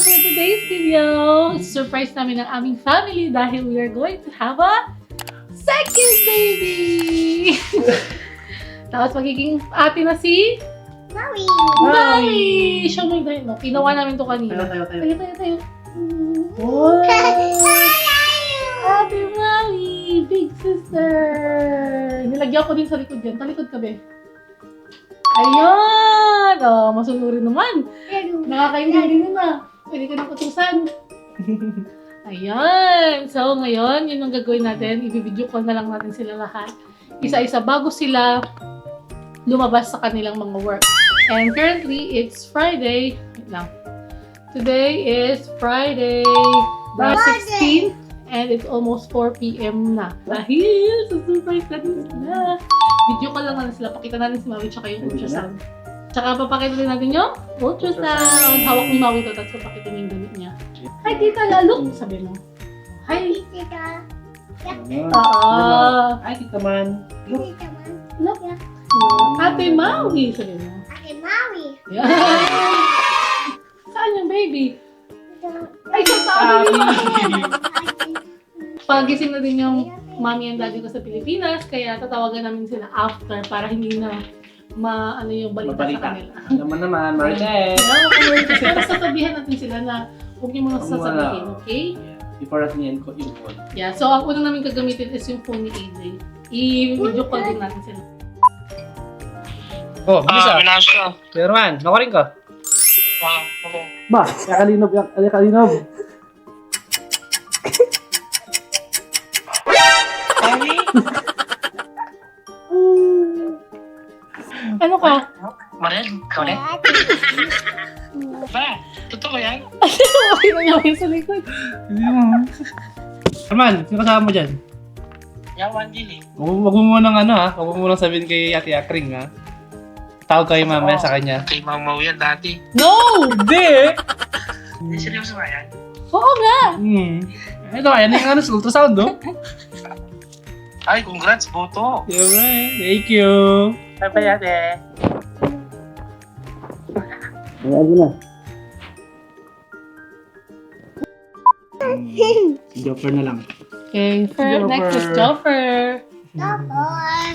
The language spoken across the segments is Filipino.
for today's video. Surprise namin ang aming family dahil we are going to have a second baby! Tapos magiging ate na si Maui! Maui! Show mo yung dahil mo. Ginawa namin to kanina. Tayo. Wow! Ate Maui! Big sister! Nilagyan ko din sa likod yan. Talikod ka, be. Ayun! Oh, masunurin naman. Nakakaintindi na. Pwede ka nang utusan. Ayan. So, ngayon, yun ang gagawin natin. I-video call na lang natin sila lahat. Isa-isa bago sila lumabas sa kanilang mga work. And currently, it's Friday. Wait lang. Today is Friday, March 16. And it's almost 4 p.m. na. Dahil sa surprise natin sila. Video call lang natin sila. Pakita natin si Maui tsaka yung ultrasound. Tsaka papakita din natin yung ultrasound. Hawak ni Maui to, tapos papakita niya yung gamit niya. Hi, Tita Lalo! Sabi mo. Hi! Tita! Oo. Ay, tita man. Tita man! Look. Ate Maui! Sabi mo. Ate Maui! Yan. Saan yung baby? Ay, sa tabi ni Maui! Pagising na din yung mommy and daddy ko sa Pilipinas, kaya tatawagan namin sila after para hindi na ano yung balita sa kanila. Naman, Marites. Pero sasabihan natin sila na huwag niyo muna sasabihin, okay? Before natin yan ko yung call. Yeah, so ang una namin gagamitin is yung phone ni AJ. I-video call din natin sila. Oh, bisa. Binasya. Pero man, nakuring ka. Okay. Ba, kalinob. Sorry? Ano ka? Mariel, ikaw rin? Ba, totoo yan? Okay na niya sa likod. Arman, sino kasama mo dyan? Yawan dili. Huwag mo munang huwag mo munang sabihin kay Ate Akring ha. Tawag kayo mamaya sa kanya. Kay Mamaw yan dati. No! Hindi! Hindi seryoso ba yan? Oo nga! Ito, ayan yung ultrasound, no? Ay, congrats, boto. Thank you. Bye-bye, ate. Ayan na. Si Joffer na lang. Okay, next is Joffer.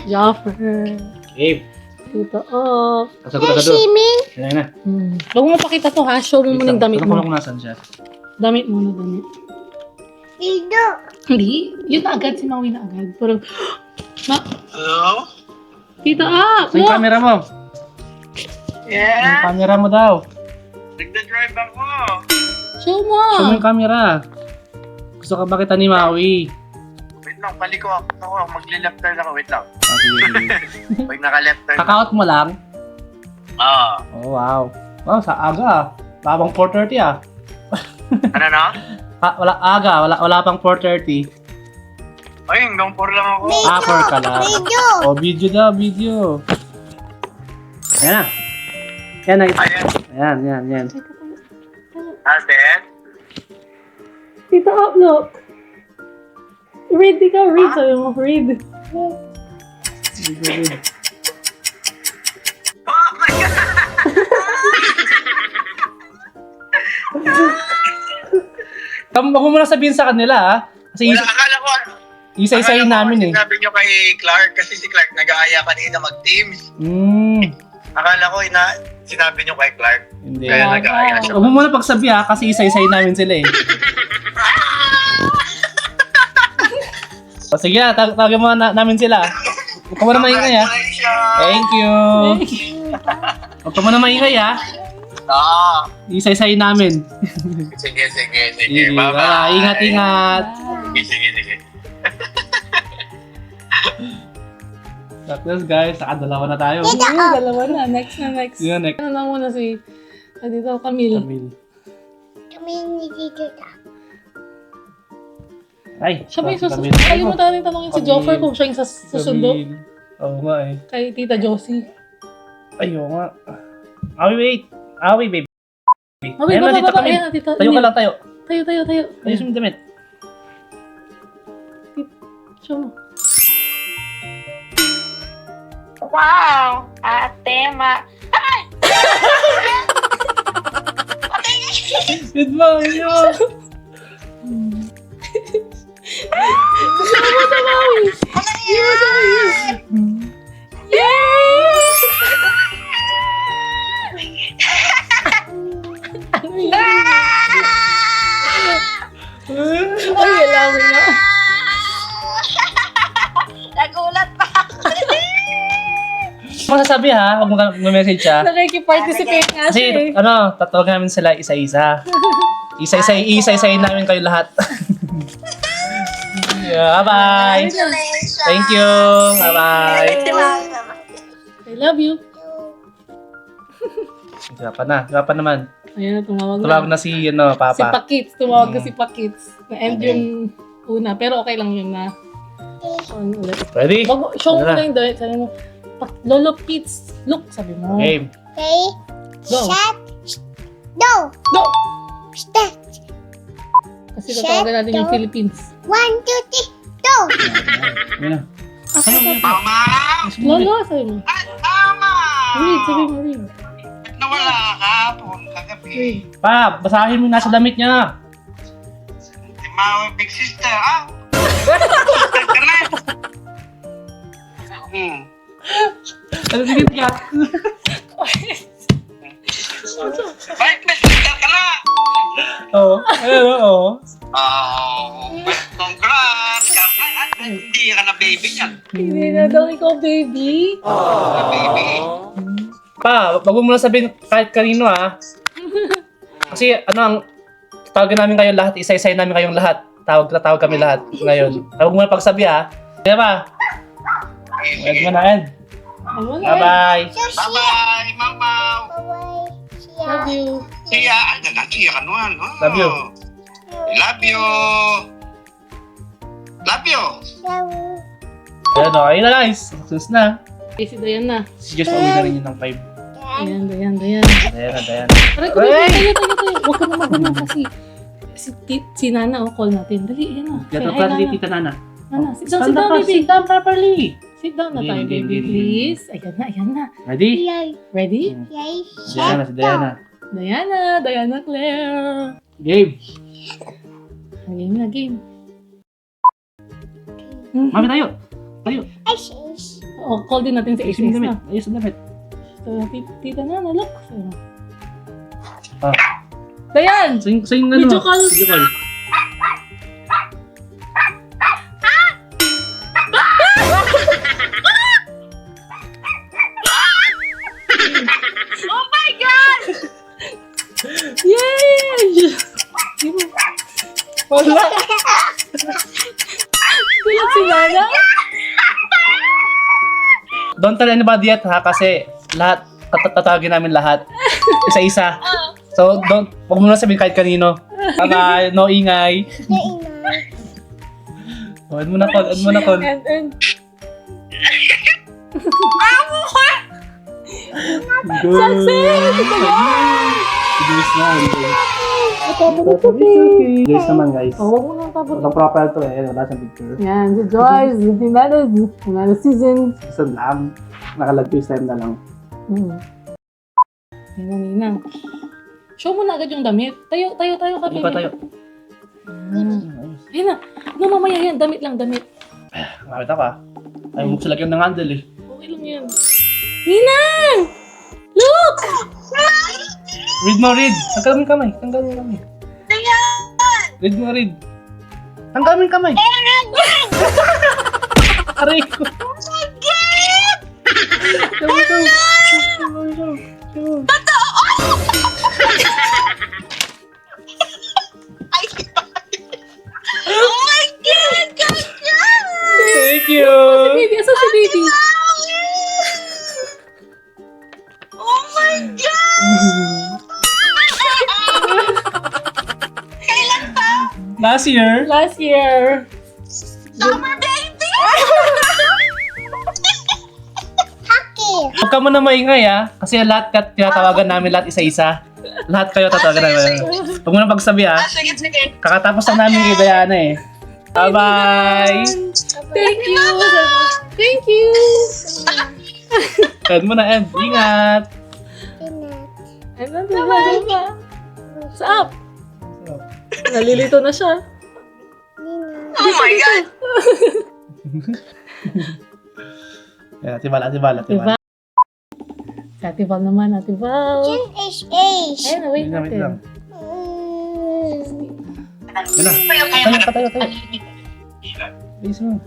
Joffer. Gabe. Dito, oh. Kasagot agad doon. Ayan na. Huwag mo pakita to ha. Show mo muna yung damit Tanong ko lang mo. kung nasan siya. Damit muna, damit. Ido! Hindi. Yun na agad. Si Maui na agad. Parang, Hello? Tita up! Sa yung camera mo. Yung Yeah? camera mo daw. Nagda-drive ako. Show mo! Show mo yung camera. Gusto ka ba kita ni Maui? Wait lang, paliko ako. Magli-left turn ako. Wait lang. Sige. Pag naka-left turn. Kakaot mo lang? Ah. Oh, wow. Wow, sa aga. Labang 4:30 ah. Ano na? Wala pang 4:30. Ay, hanggang 4 lang ako. 4 ka lang. Video! Oh, video daw, video. Ayan na. Yan na. Ayan. Yan. Ate? Tita up, look. Read, ikaw. Read. Sabi mo, read. Oh my God! Huwag mo muna sabihin sa kanila ha. Kasi Wala, akala ko, isa-isahin namin eh. sinabi nyo kay Clark, kasi si Clark nag-aaya kanina mag-teams. Akala ko, sinabi nyo kay Clark. Hindi. Kaya nag-aaya siya. Huwag mo muna pagsabi ha, kasi isa-isahin namin sila eh. O sige na, tawagin mo namin sila. Huwag ka muna maingay ha. Thank you. Huwag ka muna maingay ha. Isa-isahin namin. Sige. Sige, Bye-bye. Ingat. Sige. Tapos guys, nakadalawa na tayo. Dalawa na. Next. Yun, next. Ano na muna si dito, Camille. Camille. Kami ni Tita. Ay, Siya ba yung si susunod? Camille. Kalimutan natin tanongin si Joffer kung siya yung susundo Camille. Oo nga eh. kay Tita Josie. Ay, oo nga. Wait, baby. Mami, Ayan na, Tita baba. Camille. Ayan na, Tita. Tayo ka lang, tayo. Tayo. Ayos mo yung damit. Show mo. Wow! Ate, Good morning. Ay, alamin na. Nagulat pa ako. Masasabi ha, huwag mo message ha. Nakiki-participate nga siya Kasi, eh. tatawagan namin sila isa-isa. Isa-isayin namin kayo lahat. Yeah, bye-bye. Thank you. Bye-bye. I love you. Gapa naman. Ayan na, tumawag Tumawag na. na si, Papa. Si Pakits. Tumawag na si Pakits. Na-end yung una. Pero okay lang yun na. On ulit. Ready? Show mo Ano na? na yung dahil. Sabi mo, Lolo Pits, look, sabi mo. Game. Okay. Go. Shut. No. Go! Start. Kasi tatawagan natin yung Philippines. 1, 2, 3, go. Ayan na. Mama! Lolo, sabi mo. Mama! Read, sabi mo, read. Ba't nawala ka kahapon, kagabi? Read. Pa, basahin mo yung nasa damit niya. Si Mama, big sister, sister ka na. Ano sige ka? Bakit may sister ka na? Oo. Oo. Congrats! Hindi ka na baby niyan. Hindi na daw ikaw, baby. Baby. Pa, wag mo muna sabihin kahit kanino ha. Kasi ang tawagan namin kayo lahat, isa-isayin namin kayong lahat. Tawag kami lahat ngayon. Huwag mo na pagsabi ha. Kaya ba? Wag mo na, Ed. Bye-bye. Bye-bye, Mama! Bye-bye. Love you. Siya, siya ka naman. Love you. Love you. Love you. Ayan o, ayun na guys. Sus na. Okay, si Diana. Si Diyos pauwi na rin yun ng 5. Ayan, Diana. Ayan. Aray ko, tayo. Huwag ka na mag-una kasi si Nana, call natin. Dali, ayan na. Say hi, Nana. Tita Nana. Nana, sit down, baby. Sit down properly. Sit down na tayo, Hindi. baby, please. Ayan na. Ready? Ready? Si Diana. Diana Claire. Game. Game na, game. Mami tayo. Call din natin si Ayos yung Isis damit. na. Ayos yung damit. So, Tita Nana, look. Ah. Dayan! So yung Video call. Video call. Yay! Wala. Tulad si Nana. Don't tell anybody yet ha, kasi lahat, tatawagin namin lahat. Isa-isa. So, huwag mo na sabihin kahit kanino. Bye-bye, no ingay. Huwag mo na call. And Success! Guys na, Guys naman guys. huwag mo nang paborito. Walang profile to wala siyang picture. Yan, si Joyce, si Nana season. Isa lang, nakalagpis time na lang. Ninang. Show mo na agad yung damit. Tayo ka, Hindi pa tayo. Ayun na. No, mamaya yan. Damit lang, damit. Nakita ka. Ayaw mo sa lagyan ng handle eh. Okay lang yan. Ninang! Look! Read mo, read. Tanggal mo yung kamay. Read mo, read. Tanggal mo yung kamay. Aray ko. Oh my God! Thank you. Baby, asa si baby? Oh my God! Last year. Last year. Summer baby! Hockey! Huwag ka muna maingay kasi lahat tinatawagan namin lahat isa-isa. Lahat kayo tatawagan namin. Huwag mo na pagsabi Sige. Kakatapos lang namin kay Diana eh. Bye-bye! Thank you. Thank you. End mo na, End. Ingat! Ano ba? What's up? Nalilito na siya. Oh my God! Yan, Ate Val. Diba? Si Ate Val naman, Ate Val. H. Ayun, wait Wait natin. lang. Yan na. Tayo. Please mo.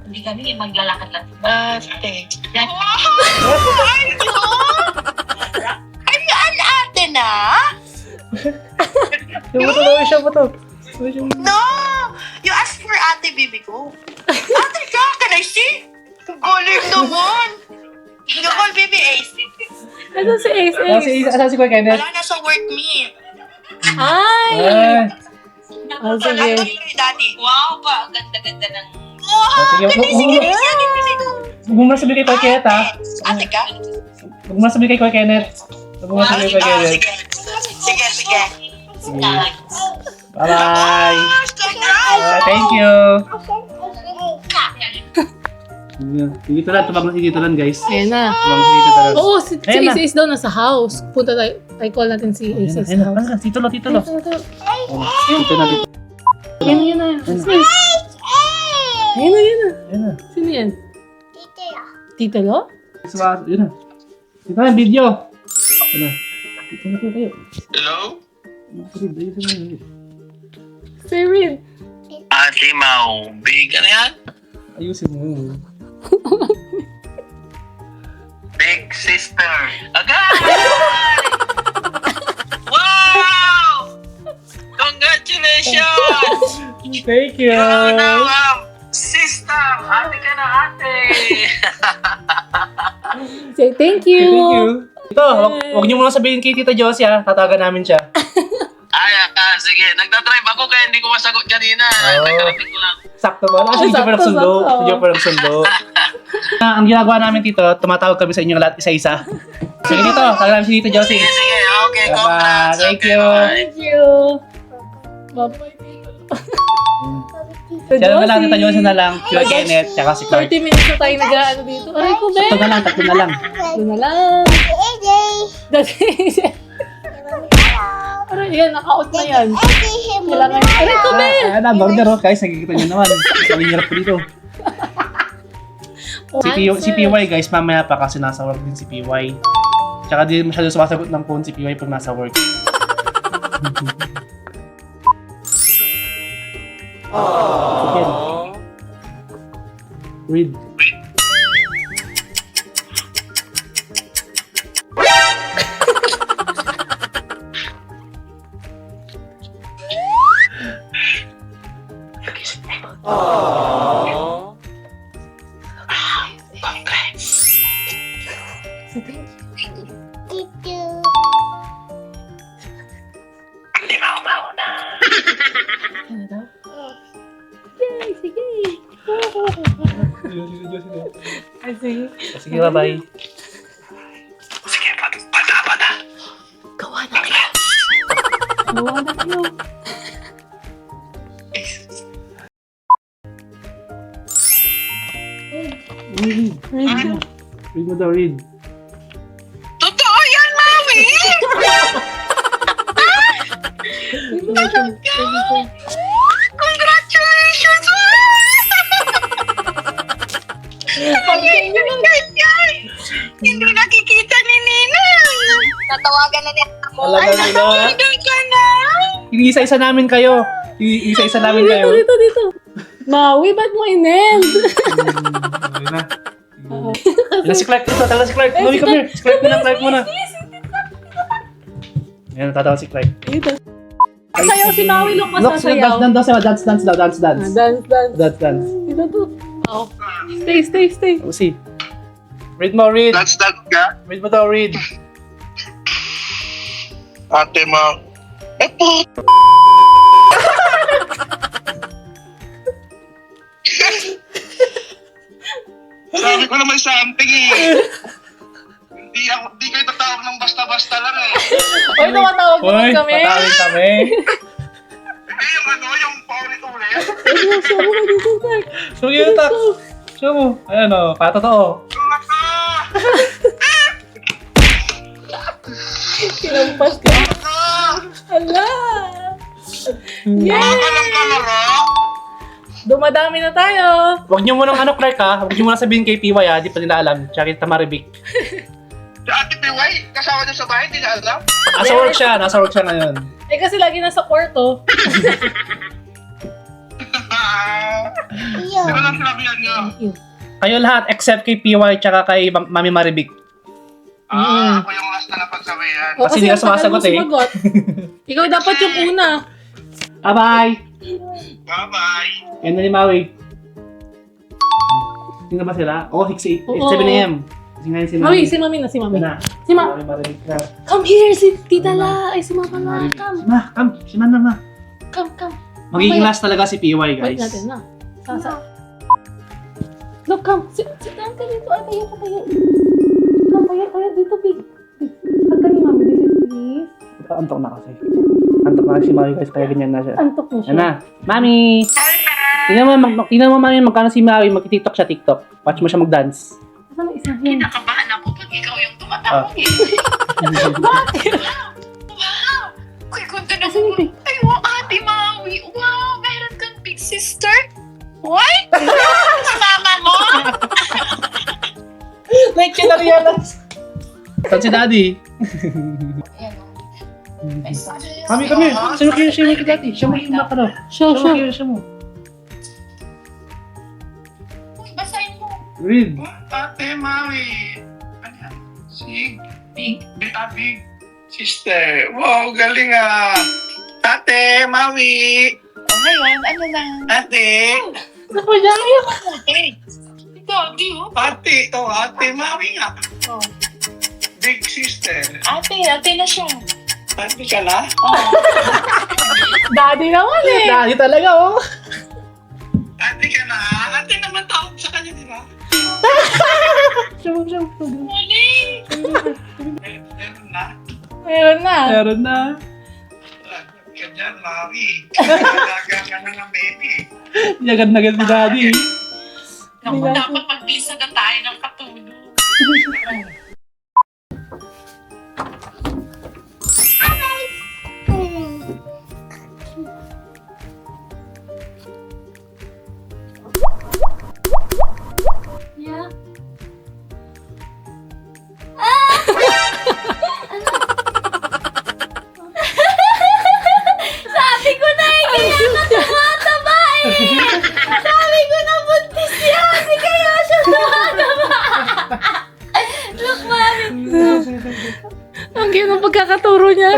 Hindi kami maglalakad lang. Baste. Ay, ate na? Siya ba to? No! You asked for ate, baby ko. Ate ka, can I see? Galing naman. You call baby Ace. Ano si Ace? Asan si Kuya Kenneth? Wala na sa work me. Ay! Ay. Oh, sige. Ano yung daddy? Wow, ba? Ang ganda-ganda ng... Sige, huwag mo na sabihin kay Kuya Kenneth, ha? Ate ka? Huwag mo na sabihin kay Kuya Kenneth. Huwag mo na sabihin kay Kuya Kenneth. Sige. Sige. Bye-bye. Thank you. Dito lang, tumag na si Dito lang, guys. Ayan na. Tumag si Dito lang. Oo, si Ayan na. Ace daw nasa house. Punta tayo. I call natin si Ace sa house. Tito lo. Dito na. Yan na. Ayan na. Ayan na. Sino yan? Tito Lo? Yun na. Dito na, video. Ayan na. Dito na tayo. Hello? Say Reed. Ate Mau, big ano yan? Ayusin mo. Big sister. Agad! Wow! Congratulations! Thank you. Sister! Ate ka na ate! Say thank you. Thank you. Ito, wag niyo muna sabihin kay Tita Josie, ha. Tatawagan namin siya. Ay, sige. Nagdadrive ako kaya hindi ko masagot kanina. Oo. Nagkarating ko lang. Sakto ba? Kasi hindi pa nagsundo. Hindi pa nagsundo. Ang ginagawa namin dito, tumatawag kami sa inyo lahat isa-isa. Sige dito, tawagan namin si Tita Josie. Sige. Okay, Bye-bye. congrats. Thank Okay, you. bye. Thank you. Bye-bye. Siya naman lang, Tita Josie na lang. Kuya Kenneth, tsaka si Clark. 30 minutes na tayo nag-ano dito. Aray ko, Ben. Tatlo na lang. Doon na lang. Dati. Aray, yan. Naka-out na yan. Kailangan. Aray ko, Ben. Ayan na, burger, oh. Guys, nakikita nyo naman. Sabi hirap ko dito. Si PY, guys, mamaya pa kasi nasa work din si PY. Tsaka di masyado sumasagot ng phone si PY pag nasa work. Again. Read. Ano daw? Yay, sige. Ay, sige. Sige, bye-bye. Sige, bata. Gawa na kayo. Gawa na kayo. Read. Read. Read mo daw, read. Totoo yan, mami! Congratulations! Hindi nakikita ni Nina. Natawagan na niya ako. Talaga nila. Natawagan ka na. Iisa-isa namin kayo. Iisa-isa namin kayo. Dito. Maui, ba't mo in-end? Ayun na. Ayun si Clark dito. Tala si Clark. Mami, come here. Si Clark muna. Clark muna. Ayun, tatawa si Clark. Dito. Sayaw si Maui, Lucas, Look, sasayaw. dance daw. Dance. Dance. Dito to. Oh. Stay. Oh, see. Read mo, read. That's that ka? Read mo daw, read. Ate Mau. Sabi ko na may something eh. Hindi kayo tatawag ng basta-basta lang eh. Oy, tumatawag naman Uy, kami. patawin kami. Hindi yung paulit-ulit. Sabi ko dito, Clark. So, yun, tak. Show mo. Ayan o, patotoo. Kinampas ka. Ah! Ala! Yay! Anong kalaro? Dumadami na tayo. Huwag niyo munang ano, Clark ha. Huwag niyo munang sabihin kay PY ha. Di pa nila alam. Tsaka kita Maribik. Si Ate Piway, kasama doon sa bahay, hindi na alam. Nasa work siya. Nasa work siya ngayon. Eh kasi lagi nasa kwarto. Hindi ko lang sinabi yan nga. Kayo lahat except kay PY tsaka kay Mami Maribik. Ako yung last na napagsabayan. O, Kasi hindi ka ang tagal mo sumasagot eh. sumagot. Ikaw dapat yung una. Bye-bye! Bye-bye. Yan na ni Maui. Sino ba sila? Oh, 6 Oo. 7 a.m. Sino si Mami, Mami? si Mami na, si Mami. Na. Si Ma. Mami Maribik na. Come here, si Tita La. Ay, si Mama na. Maribik. Come, Ma, come. Si Man na, Ma. come, come. Magiging Mamaya. last talaga si PY, Wait guys. natin na. Sasa. Look, come. Sit down ka dito. Ay, tayo ka tayo. Come, tayo dito, big. Hag ka ni Mami, bilis, please. Antok na kasi. Antok na si Maui, guys. Kaya ganyan na siya. Antok na siya. Yan na. Mami! Tingnan mo, Mami, magkano si Maui. Mag-tiktok siya, tiktok. Watch mo siya mag-dance. Ano isa yun? Kinakabahan ako pag ikaw yung tumatawag eh. Bakit? Wow! Uy, ganda na Asan yung big? Ay, wow, Ate Maui. Wow, meron kang big sister? What? Sa mama mo? Like, kinarealize. Saan si Daddy? Mami, kami. Sino kayo siya mo kay Daddy? Siya mo yung makano. Show, Siya mo show. kayo siya mo. Uy, basahin mo. Read. Ate Maui. Ano yan? Si Big Sister. Wow, galing ah. Ate Maui. O ngayon, ano na? Ate. Ako dyan. Puti. Daddy, oh. Ate Maui nga. Oh. Big Sister. Ate na siya. Ate ka na? Daddy naman eh. Daddy talaga, oh. Ate ka na? Ate naman tawag sa kanya, di ba? Show. Mali. Meron na. Meron na. Meron na. Ka dyan, Maui. Talaga ka na ng baby. Yagad na si Daddy. Naku, dapat mag-visa na tayo ng katulog. Yeah. Sabi ko na eh, kaya nga tumataba eh. Sabi ko na buntis siya, hindi kaya siya tumataba. Look, Mami. Ang ganda ng pagkakaturo niya.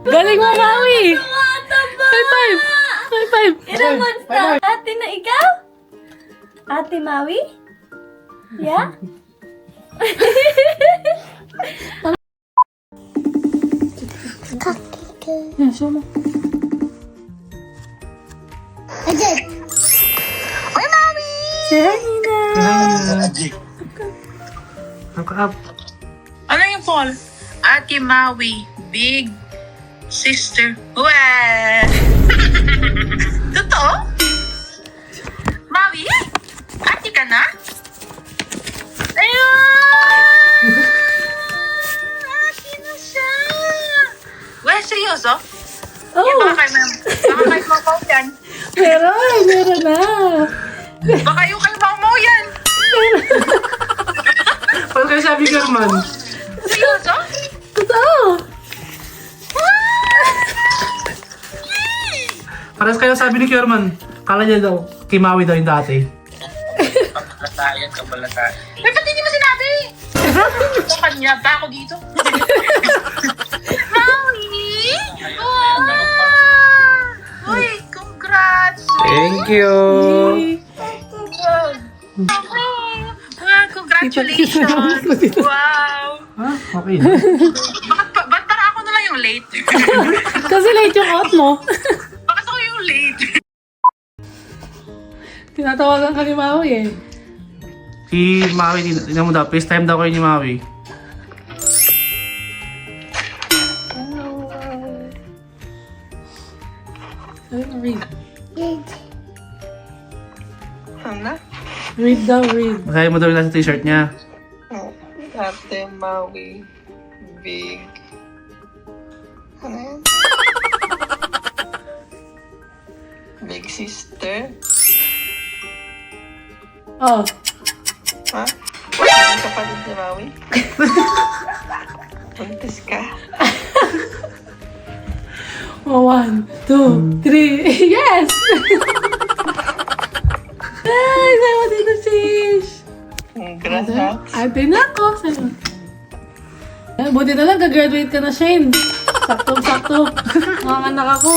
Galing mo, Maui. Tumataba. High five. High five. Ilang months na? Ate na ikaw? Ate Maui? Yeah? Yeah, show mo. Say hi, Nina. Up. Ano yung Paul? Ate Maui, big sister. Well, totoo? Maui? Ate ka na? Ayun! Ate na siya! Well, seryoso? Oh, Baka kayo mamaw yan. meron na. Baka yung kayo mamaw yan. Paano kayo sabi, German? Seryoso? Totoo. Parang kayo sabi ni German. Kala niya daw, kay Maui daw yung dati. Kabalatayan. Eh, ba't hindi mo sinabi? Sa kanya ba ako dito? Maui! Wow! Uy, congrats! Thank you. Wow, congratulations! Wow! Ha? Okay na. Ba't para ako na lang yung late? Kasi late yung out mo. Bakit ako yung late? Tinatawagan ka ni Maui eh. Si Maui, tingnan mo daw. FaceTime daw kayo ni Maui. Read. Ano? Read daw, read. Masaya mo daw yung nasa t-shirt niya. Ate Maui, big sister? Oh. Ha? Ang kapatid ni Maui? Buntis ka? Oh, 1, 2, 3. Yes! Ay, sayo dito, sis. Congrats, Ate na ako. Sayo. Buti na lang, gagraduate ka na, Shane. Sakto-sakto. Mga anak ako.